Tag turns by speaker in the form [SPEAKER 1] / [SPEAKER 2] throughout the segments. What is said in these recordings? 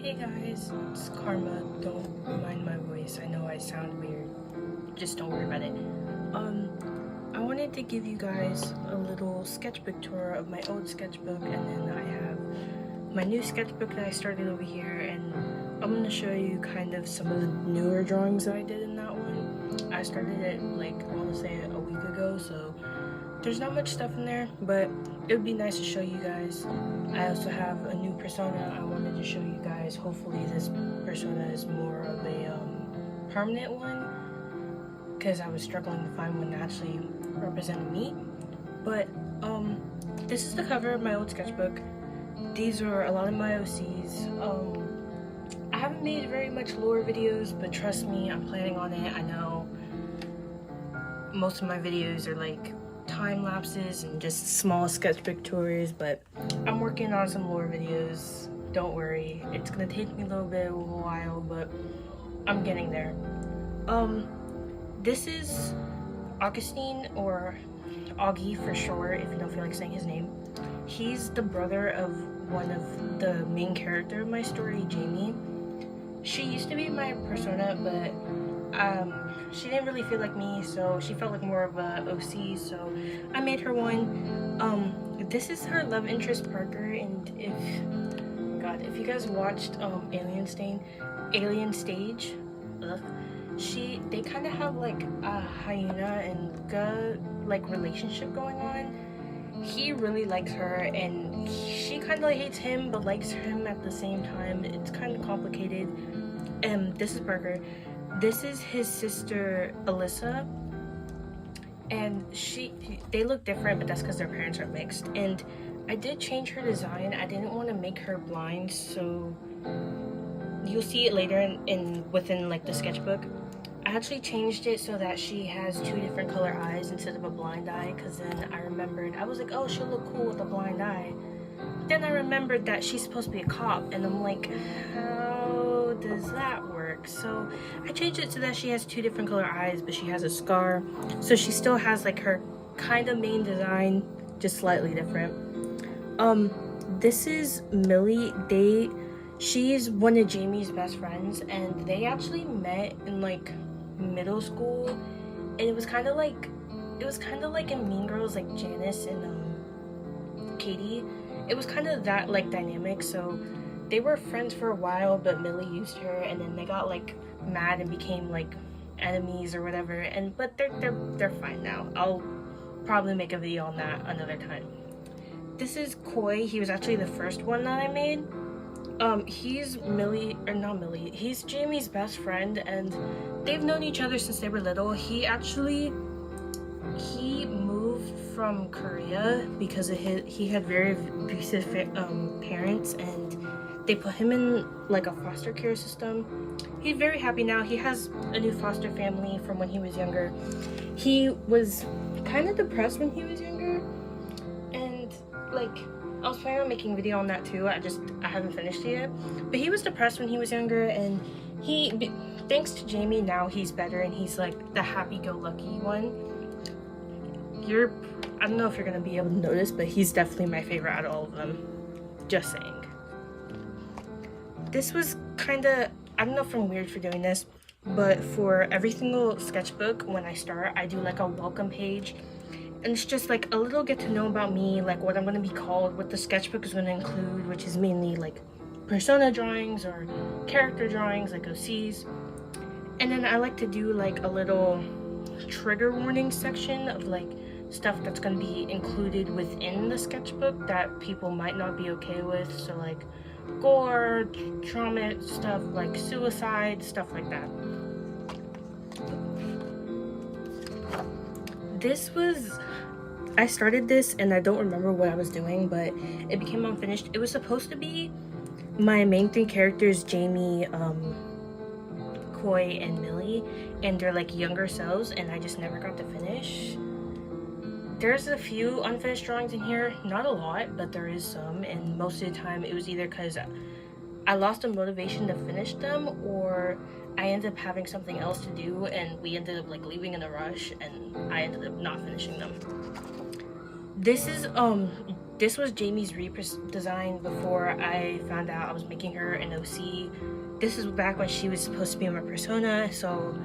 [SPEAKER 1] Hey guys, it's Karma. Don't mind my voice. I know I sound weird. Just don't worry about it. I wanted to give you guys a little sketchbook tour of my old sketchbook, and then I have my new sketchbook that I started over here, and I'm gonna show you kind of some of the newer drawings that I did in that one. I started it like I want to say a week ago, so there's not much stuff in there, but it would be nice to show you guys. I also have a new persona I wanted to show you guys. Hopefully this persona is more of a permanent one, because I was struggling to find one that actually represented me. But this is the cover of my old sketchbook. These are a lot of my OCs. I haven't made very much lore videos, but trust me, I'm planning on it. I know most of my videos are like time lapses and just small sketchbook tours, but I'm working on some lore videos. Don't worry, it's gonna take me a little while, but I'm getting there. This is Augustine, or Augie for short, if you don't feel like saying his name. He's the brother of one of the main character of my story, Jamie. She used to be my persona, but she didn't really feel like me, so she felt like more of a OC, so I made her one. This is her love interest, Parker, and if you guys watched Alien Stage, they kind of have like a hyena and Luca like relationship going on. He really likes her, and she kind of hates him but likes him at the same time. It's kind of complicated. This is Parker. This is his sister Alyssa, and they look different, but that's because their parents are mixed. And I did change her design. I didn't want to make her blind, so you'll see it later within like the sketchbook. I actually changed it so that she has two different color eyes instead of a blind eye, because then I remembered, I was like, oh, she'll look cool with a blind eye. Then I remembered that she's supposed to be a cop, and I'm like, how does that work? So I changed it so that she has two different color eyes, but she has a scar, so she still has like her kind of main design, just slightly different. This is Millie. She's one of Jamie's best friends, and they actually met in like middle school, and it was kind of like in Mean Girls, like Janice and Katie. It was kind of that like dynamic. So they were friends for a while, but Millie used her, and then they got like mad and became like enemies or whatever. But they're fine now. I'll probably make a video on that another time. This is Koi. He was actually the first one that I made. He's he's Jamie's best friend, and they've known each other since they were little. He moved from Korea because of he had very abusive parents, and they put him in like a foster care system. He's very happy now. He has a new foster family from when he was younger. He was kind of depressed when he was younger, and like I was planning on making a video on that too. I haven't finished it yet. But he was depressed when he was younger, and thanks to Jamie, now he's better, and he's like the happy-go-lucky one. I don't know if you're gonna be able to notice, but he's definitely my favorite out of all of them. Just saying. This was kinda, I don't know if I'm weird for doing this, but for every single sketchbook, when I start, I do like a welcome page. And it's just like a little get to know about me, like what I'm going to be called, what the sketchbook is going to include, which is mainly like persona drawings or character drawings, like OCs. And then I like to do like a little trigger warning section of like stuff that's going to be included within the sketchbook that people might not be okay with. So like gore, trauma stuff, like suicide, stuff like that. I started this and I don't remember what I was doing, but it became unfinished. It was supposed to be my main three characters, Jamie, Koi, and Millie, and they're like younger selves, and I just never got to finish. There's a few unfinished drawings in here, not a lot, but there is some, and most of the time it was either because I lost the motivation to finish them, or I ended up having something else to do, and we ended up like leaving in a rush, and I ended up not finishing them. This is This was Jamie's design before I found out I was making her an OC. This is back when she was supposed to be my persona, so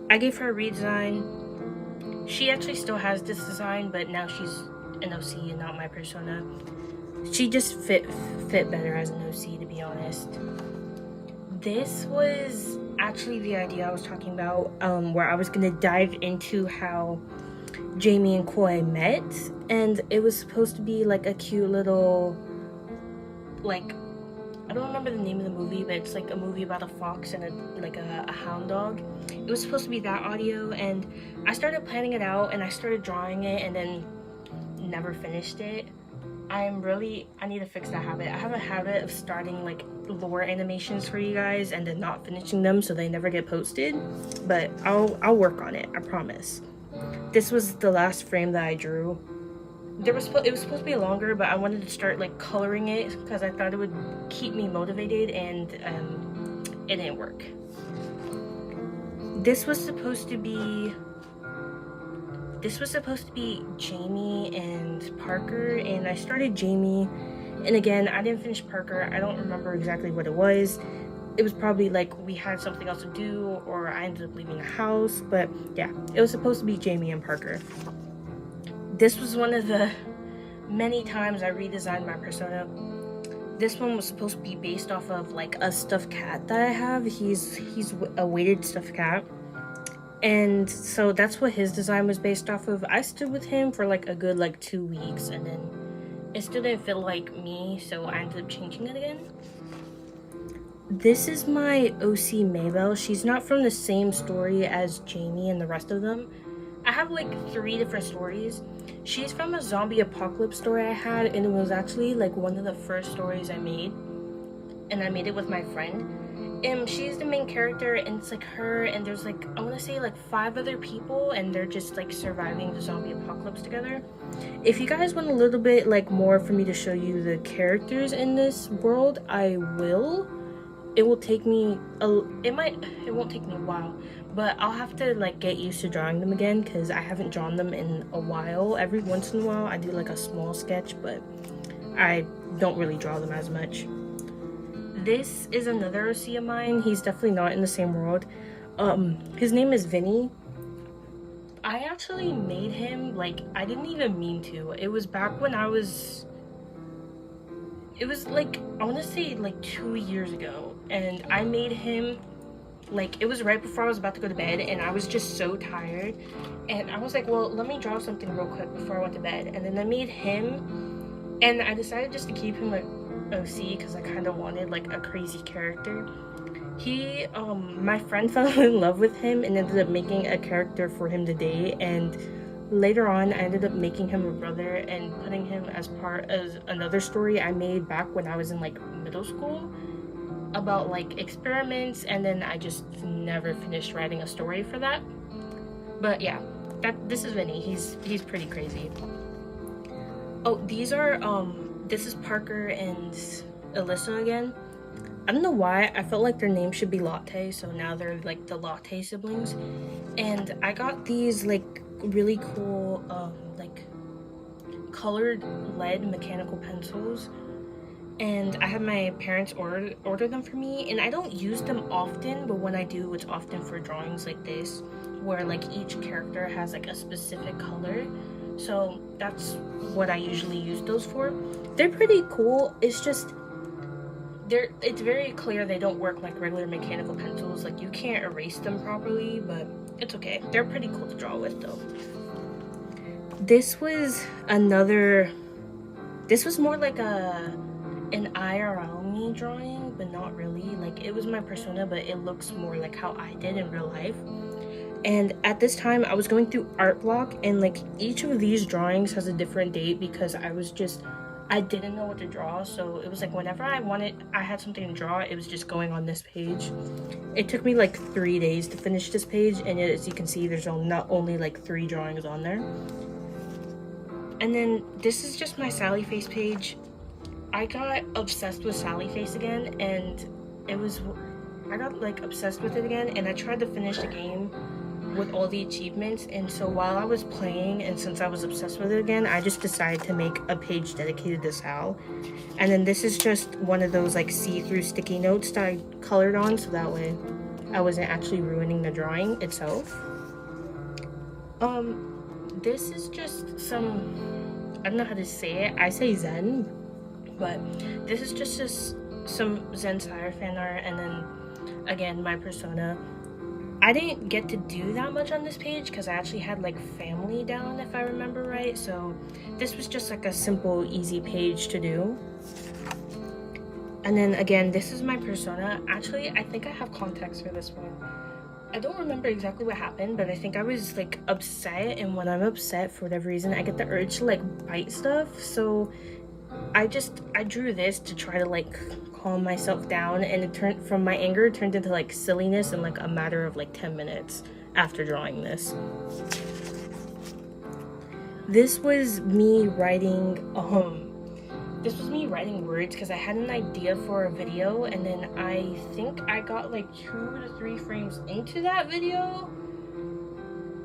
[SPEAKER 1] I gave her a redesign. She actually still has this design, but now she's an OC and not my persona. She just fit better as an OC, to be honest. This was actually the idea I was talking about, where I was gonna dive into how Jamie and Koi met, and it was supposed to be like a cute little, like, I don't remember the name of the movie, but it's like a movie about a fox and a hound dog. It was supposed to be that audio, and I started planning it out and I started drawing it and then never finished it. I need to fix that habit. I have a habit of starting like lore animations for you guys and then not finishing them so they never get posted, but I'll work on it, I promise. This was the last frame that I drew. It was supposed to be longer, but I wanted to start like coloring it because I thought it would keep me motivated, and it didn't work. This was supposed to be Jamie and Parker, and I started Jamie, and again I didn't finish Parker. I don't remember exactly what it was. It was probably like we had something else to do, or I ended up leaving the house, but yeah, it was supposed to be Jamie and Parker. This was one of the many times I redesigned my persona. This one was supposed to be based off of like a stuffed cat that I have. He's a weighted stuffed cat, and so that's what his design was based off of. I stood with him for like a good 2 weeks, and then it still didn't feel like me, so I ended up changing it again. This is my OC Maybell. She's not from the same story as Jamie and the rest of them. I have like 3 different stories. She's from a zombie apocalypse story I had, and it was actually like one of the first stories I made, and I made it with my friend. She's the main character, and it's like her and there's like, I want to say like 5 other people, and they're just like surviving the zombie apocalypse together. If you guys want a little bit like more for me to show you the characters in this world, I will. It will take me it won't take me a while, but I'll have to like get used to drawing them again because I haven't drawn them in a while. Every once in a while I do like a small sketch, but I don't really draw them as much. This is another OC of mine. He's definitely not in the same world. His name is Vinny. I actually made him, like, I didn't even mean to. It was back when it was like, I want to say like 2 years ago, and I made him, like, it was right before I was about to go to bed, and I was just so tired, and I was like, well, let me draw something real quick before I went to bed. And then I made him, and I decided just to keep him like OC because I kind of wanted like a crazy character. My friend fell in love with him and ended up making a character for him to date, and later on I ended up making him a brother and putting him as part of another story I made back when I was in like middle school about like experiments, and then I just never finished writing a story for that. But yeah, this is Vinny. He's pretty crazy. Oh, this is Parker and Alyssa again. I don't know why, I felt like their name should be Latte, so now they're like the Latte siblings. And I got these like really cool like colored lead mechanical pencils, and I had my parents order them for me, and I don't use them often, but when I do, it's often for drawings like this where like each character has like a specific color. So that's what I usually use those for. They're pretty cool. It's just it's very clear they don't work like regular mechanical pencils. Like, you can't erase them properly, but it's okay. They're pretty cool to draw with though. This was more like an IRL me drawing, but not really. Like, it was my persona, but it looks more like how I did in real life. And at this time I was going through art block, and like each of these drawings has a different date because I didn't know what to draw. So it was like whenever I had something to draw, it was just going on this page. It took me like 3 days to finish this page, and as you can see, there's not only like 3 drawings on there. And then this is just my Sally Face page. I got obsessed with Sally Face again, and I got like obsessed with it again, and I tried to finish the game with all the achievements. And so while I was playing, and since I was obsessed with it again, I just decided to make a page dedicated to Sal. And then this is just one of those like see-through sticky notes that I colored on, so that way I wasn't actually ruining the drawing itself. This is just some, I don't know how to say it, I say Zen, but this is just some Zen Sire fan art, and then again my persona. I didn't get to do that much on this page because I actually had like family down, if I remember right, so this was just like a simple easy page to do. And then again, this is my persona. Actually, I think I have context for this one. I don't remember exactly what happened, but I think I was like upset, and when I'm upset for whatever reason, I get the urge to like bite stuff. So I drew this to try to like calm myself down, and it turned from my anger turned into like silliness in like a matter of like 10 minutes after drawing this. This was me writing words because I had an idea for a video, and then I think I got like 2 to 3 frames into that video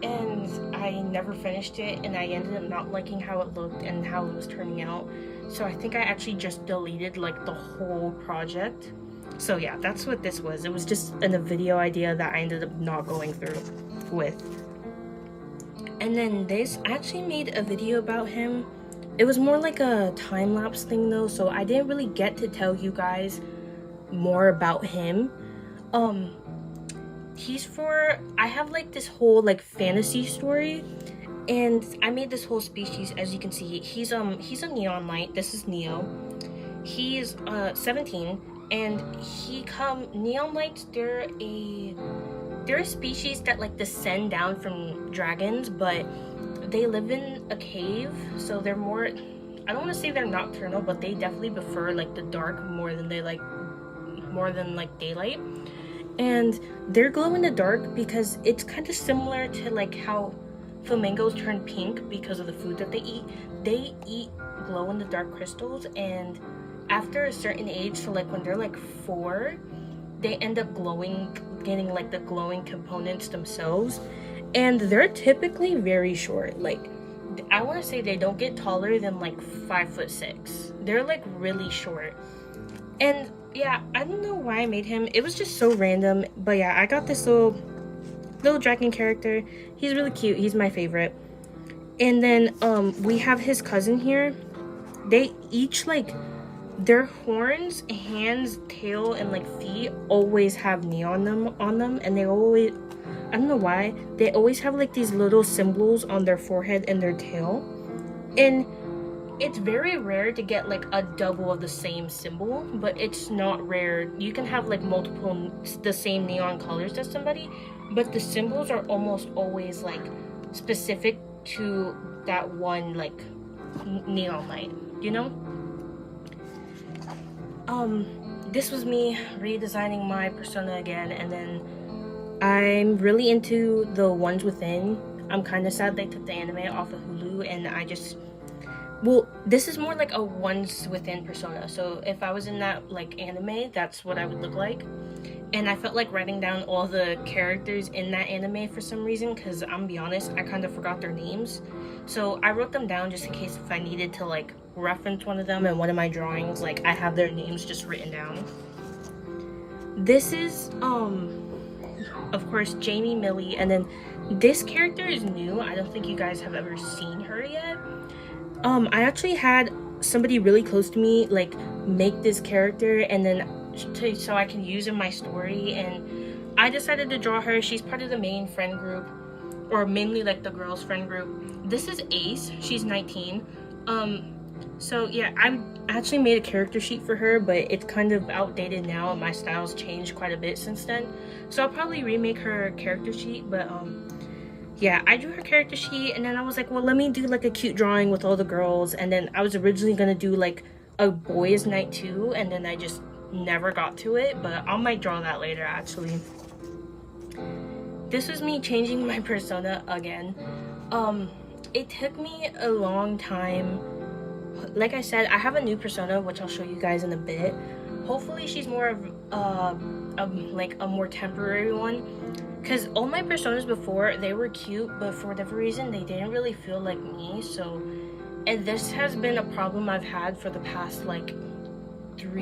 [SPEAKER 1] and I never finished it, and I ended up not liking how it looked and how it was turning out. So I think I actually just deleted like the whole project. So yeah, that's what this was. It was just a video idea that I ended up not going through with. And then this, I actually made a video about him. It was more like a time-lapse thing though, so I didn't really get to tell you guys more about him. I have like this whole like fantasy story, and I made this whole species. As you can see, he's a neon light. This is Neo. He's 17, and neon lights, they're a species that like descend down from dragons, but they live in a cave, so they're more, I don't want to say they're nocturnal, but they definitely prefer like the dark more than daylight. And they're glow in the dark because it's kind of similar to like how flamingos turn pink because of the food that they eat. They eat glow in the dark crystals, and after a certain age, so like when they're like 4, they end up getting like the glowing components themselves. And they're typically very short. Like, I want to say they don't get taller than like 5'6". They're like really short. And yeah, I don't know why I made him. It was just so random. But yeah, I got this little dragon character. He's really cute. He's my favorite. And then we have his cousin here. They each like, their horns, hands, tail, and like feet always have neon on them, and they always, I don't know why, they always have like these little symbols on their forehead and their tail. And it's very rare to get like a double of the same symbol, but it's not rare. You can have like multiple the same neon colors as somebody, but the symbols are almost always like specific to that one like neon light, you know? This was me redesigning my persona again, and then I'm really into the Ones Within. I'm kind of sad they took the anime off of Hulu, and this is more like a Ones Within persona. So if I was in that like anime, that's what I would look like. And I felt like writing down all the characters in that anime for some reason, because I'm gonna be honest, I kind of forgot their names. So I wrote them down just in case if I needed to like reference one of them in one of my drawings, like I have their names just written down. This is of course Jamie Millie, and then this character is new. I don't think you guys have ever seen her yet. I actually had somebody really close to me like make this character, and then so I can use in my story, and I decided to draw her. She's part of the main friend group, or mainly like the girls friend group. This is Ace. She's 19. So yeah, I actually made a character sheet for her, but it's kind of outdated now, and my style's changed quite a bit since then. So I'll probably remake her character sheet, but yeah, I drew her character sheet, and then I was like, well, let me do like a cute drawing with all the girls. And then I was originally gonna do like a boys' night too, and then I just never got to it, but I might draw that later actually. This was me changing my persona again. It took me a long time. Like I said, I have a new persona, which I'll show you guys in a bit. Hopefully she's more of like a more temporary one, because all my personas before, they were cute, but for whatever reason they didn't really feel like me. So, and this has been a problem I've had for the past like 3